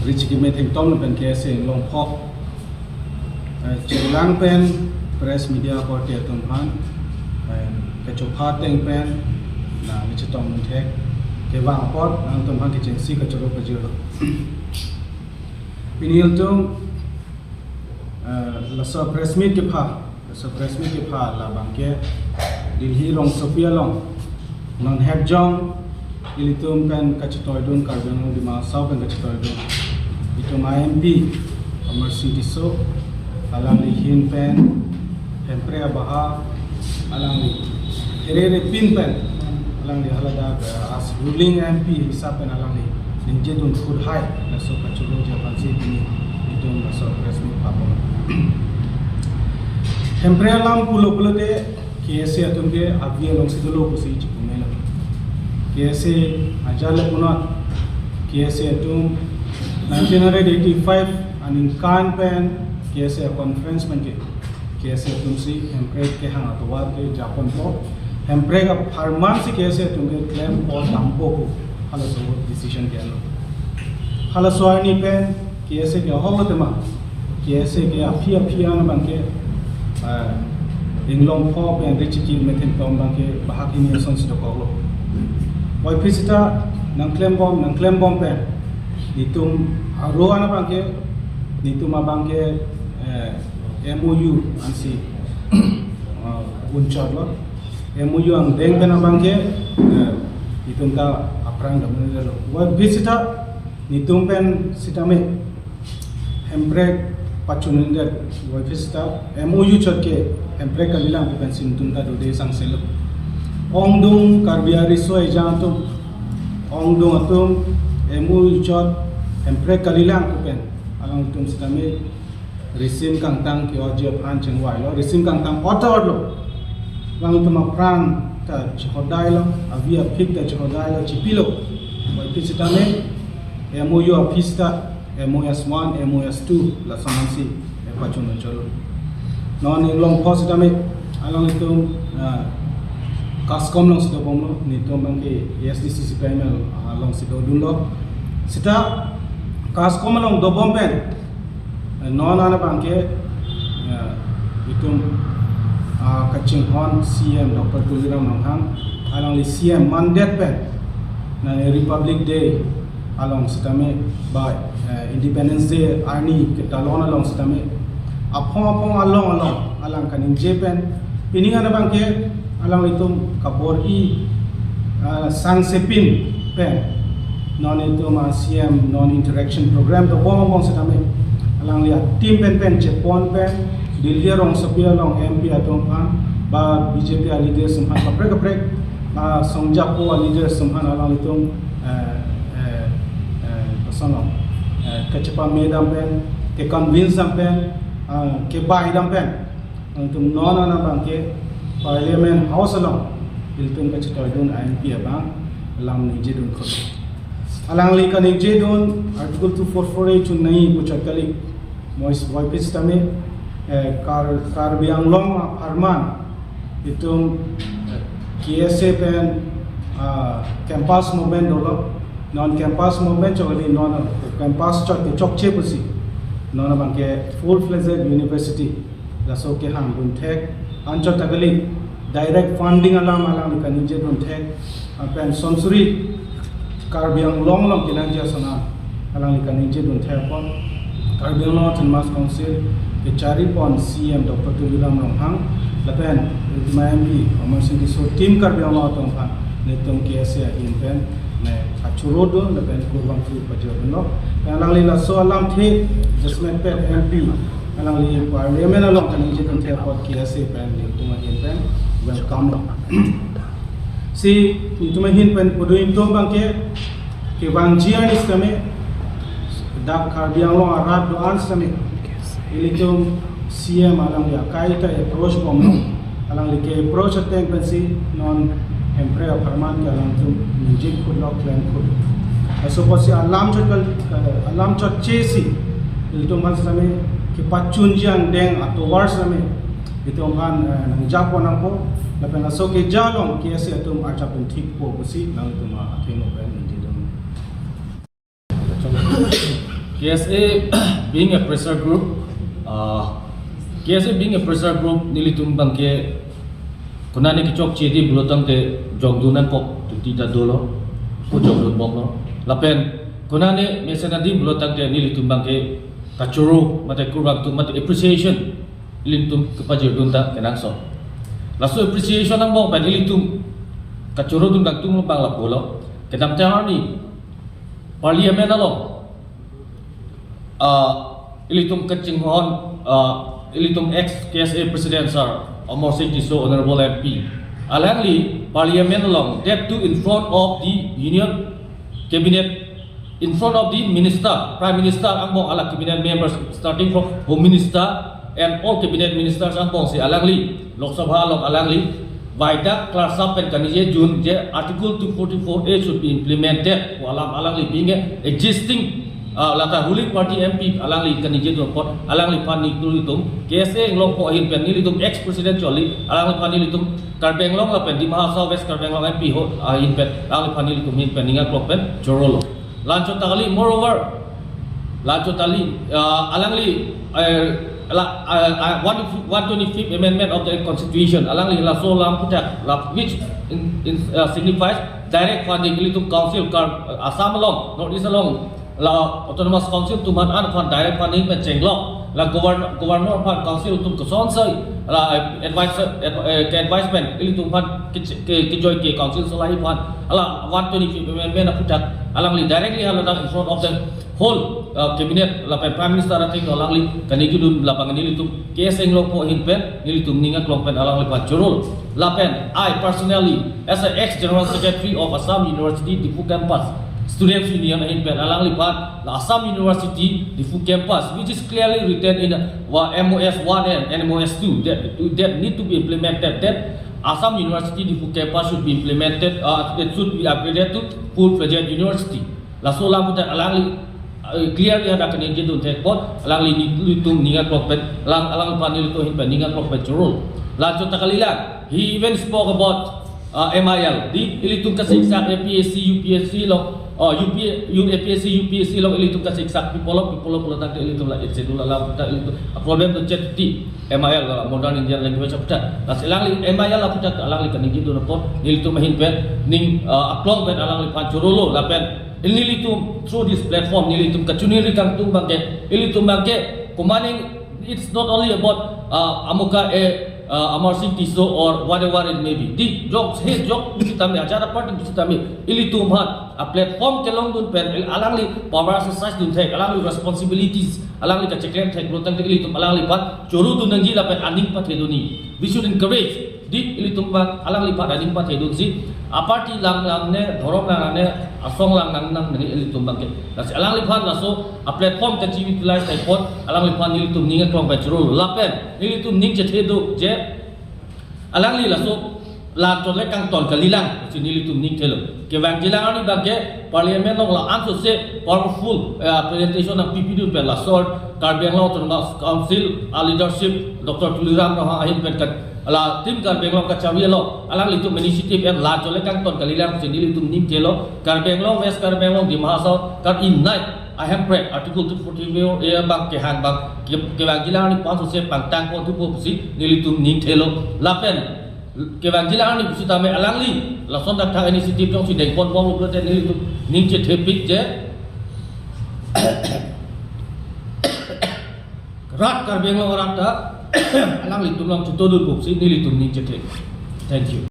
Rich Gimeting Tom pen KSA long pop Chilang pen press media party atom han kachopha teng pen na nichitom the ke wang pot ang tom han kitchen si kachoro kajiro pinil tum la so press meet ke pha la bangke Delhi long Sophia long non have jong ilitum pen kachitoy dun karbon di ma saw pen kachitoy dun itum IMP Mercy Diso alang lihin pen hempre baha alang herere pin pen alang di halada as ruling MP hisap pen alang di ninje dun food high na so kachulo japan si ini itu na so resmi papo hempre alang pulo de KSA atum ke avia long sidolo kusi chipumela KSA ajale punat KSA atum 1985 aning kan pen KSA conference में के KSA तुमसी हम्प्रेग के हाँ अतवार के जापान को हम्प्रेग अब फरमान से KSA तुमके क्लेम और दाम्पो को हालसो डिसीजन के अनु हालसो आनी पे KSA के होगा तमा KSA के अफी आना बंके इंग्लॉन्ग पॉ पे रिच की मेथड टॉम बंके बाकी में संस्कृत कोगलो वाई फिसिता नंक्लेम बॉम पे नितुम रोआना बंके नितुम बंके MOU ansi uncor lo MOU ang deng pena bangke itum ka aprang damun lo wa visita nitum pen sitame hemprek pachunin der wa visita MOU chotke hemprek kalilang pen sintum ka dode sang selo ongdung karbiari so ejantum ongdung atum MOU chot hemprek kalilang pen alang tum sitame Resim kang tang ki ojo pan cheng wai lo resim kang tang otawad lo lang tuma pran ta chodai lo avia pik ta chodai lo chipilo wai pisitame MOU apista MOS1 MOS2 la samansi e pachuno cholo non long positame along itu kaskom long sido bomlo ni to bangke SDCC primal long sido dundo sita kaskom long do bomben non ana bangke itum kaching hon CM Dr. Tuliram Nonghang along the CM mandate pen na Republic Day along sitame by Independence Day arni ketalon along sitame apong along kaning Japan pining ana bangke along itum kabor sang sepin pen non itum CM non interaction program to bong sitame alang lihat tim pen Jepun pen Delhi rong Sophia long MP atong pan ba BJP leader semhan kaprek Songjapo leader semhan alang itong pasang kecepa medam pen ke convince pen ke bai dam pen itong non ana bangke parliament house along itong kecepa don MP abang alang nije don khot alang li kaning je don article 2448 chun nahi puchat kali mois voice tame kar biang long farman itum KSA pen campus movement dolo non campus movement choli non campus chokche pusi non bangke full fledged university laso ke ham bun thek ancho tagali direct funding alam kanije bun thek pen sonsuri kar biang long kinanja sana alang kanije bun thek pon Karbiang North and Mass Council ke cari pon CM Dr. Tuliram Nonghang lapen ultima MP Mercy Diso tim Karbiang North Nonghang netung KSA impen ne achurodo lapen kurang tu pajono alang li laso alam the adjustment pen MP alang li parliament along kanije kan the pot KSA pen netung impen welcome si ultima hin pen podoin to bangke ke bangjian istame dak Karbiang long arad do ansame ilitum CM alang ya kaita approach bom alang like approach ateng pensi non hempre farman ke alang tum music khud lock plan khud aso posi alam chot chesi ilitum ansame ki pachun jang deng atowar same itum han japon angko lapen aso ke jalong KSA atum archapun thik po posi nang tuma atheno ben KSA being a pressure group, KSA being a pressure group, nilitum bangke kunani kichok chidi bulotang te jogdunan pok tutita dolo, ko jogdun bokno. Lapen kunani mesenadi bulotang te nilitum bangke kachuru mate kurang tu mate appreciation nilitum kepajerdun ta kenangso. Laso appreciation ang bok nilitum kachuru dun dagtung bang lapolo. Kedam tehani parliament along. Ilitum kacinghoon, ilitum ex-KSA President Sir Amor Singh Tiso, Honorable MP. Alangli, Parliament along, that too in front of the Union Cabinet, in front of the Minister, Prime Minister, ambong ala Cabinet members, starting from Home Minister and all Cabinet Ministers, ambong si Alangli, Lok Sabha along Alangli, Vaida, Klarsap and Kanije Jun, Article 244A should be implemented, walang Alangli being existing lata ruling party MP alangli kanije do pot alangli pani tulitum KSA long po hin pen nilitum ex president choli alangli pani litum Karbenglong la pen di Mahasau West Karbenglong MP ho hin pen alangli pani litum hin pen ninga klok pen jorolo lancho tali moreover lancho tali alangli 125th amendment of the constitution alangli la so lam putak which signifies direct funding litum council Assam along Northeast along la autonomous council tu man an fan direct funding pen chenglok la governor fan council tu koson sai la advisement ili tu fan ke joy ke council solai fan ala 125 amendment aputak alangli directly ala in front of the whole cabinet la prime minister ating alangli kaniki dun lapangan ili tu case englok po hinpen ili tu ninga klok pen alangli pan jorol la pen I personally as an ex general secretary of Assam University Difu campus Students Union in Pen Alangli Pan, the Assam University, the full campus, which is clearly written in MOS 1 and MOS 2 that need to be implemented. That Assam University, the full campus should be implemented. It should be upgraded to full-fledged university. La so lam putar Alangli clearly ada kena jadi untuk pot. Alangli litung ningat klok pen, Alangli Pan litung hin pen ningat klok pen curul. La contoh kalilan, he even spoke about MIL. Di litung kesiksa APSC, UPSC lo. APSC, UPSC long itu kasih sak pipolo tak itu lah itu lah itu problem tu jadi MIL modern Indian language apa tak selang MIL apa tak alang li kanigi tu napot itu mahin pen ning aklong pen alang li pancurolo lah pen ini itu through this platform ini itu kacuniri kang tung bangke ini tu bangke kumaning it's not only about amuka Amor Singh Tiso or whatever it may be. Di jokes, his joke, kita kami acara party kita kami. Ili tumhat a platform kelong dun pen alangli power exercise dun take alangli responsibilities alangli kaceklen take lotang ili tum alangli pat curu dun nangji la pen aning pat heduni. We should encourage di ili tum pat alangli pat aning pat hedun si. A party lang ne dhorong lang ne asong lang nang ni ili tum bangke. Las alangli pat laso a platform kaci utilize take pot alangli pat ili tum ninga klong pat curu la pen ili tum ning chethedu je alangli laso la tole kang ton kalilang sini litum ning thelo ke wang jilang ani bagge parliament long la anso se powerful presentation of PPD pe la sort Karbenglong autonomous council leadership Dr. Tuliram ha ahin pe la tim Karbenglong ka chawi lo alang litum initiative and la tole kang ton kalilang sini litum ning thelo Karbenglong West Karbenglong di Mahasau kar in night I have read article 240 bang ke han bang ke wang jilang ni panso se pang tang ko tu po si nilitum ning thelo la pen ke bang jilang ni kita me alangli la son dak thang initiative jong si deng pon bom lu te ni tu ning che thepik je rat Karbenglong rat ta alangli tum long chu to du si ni li tum ning che the thank you.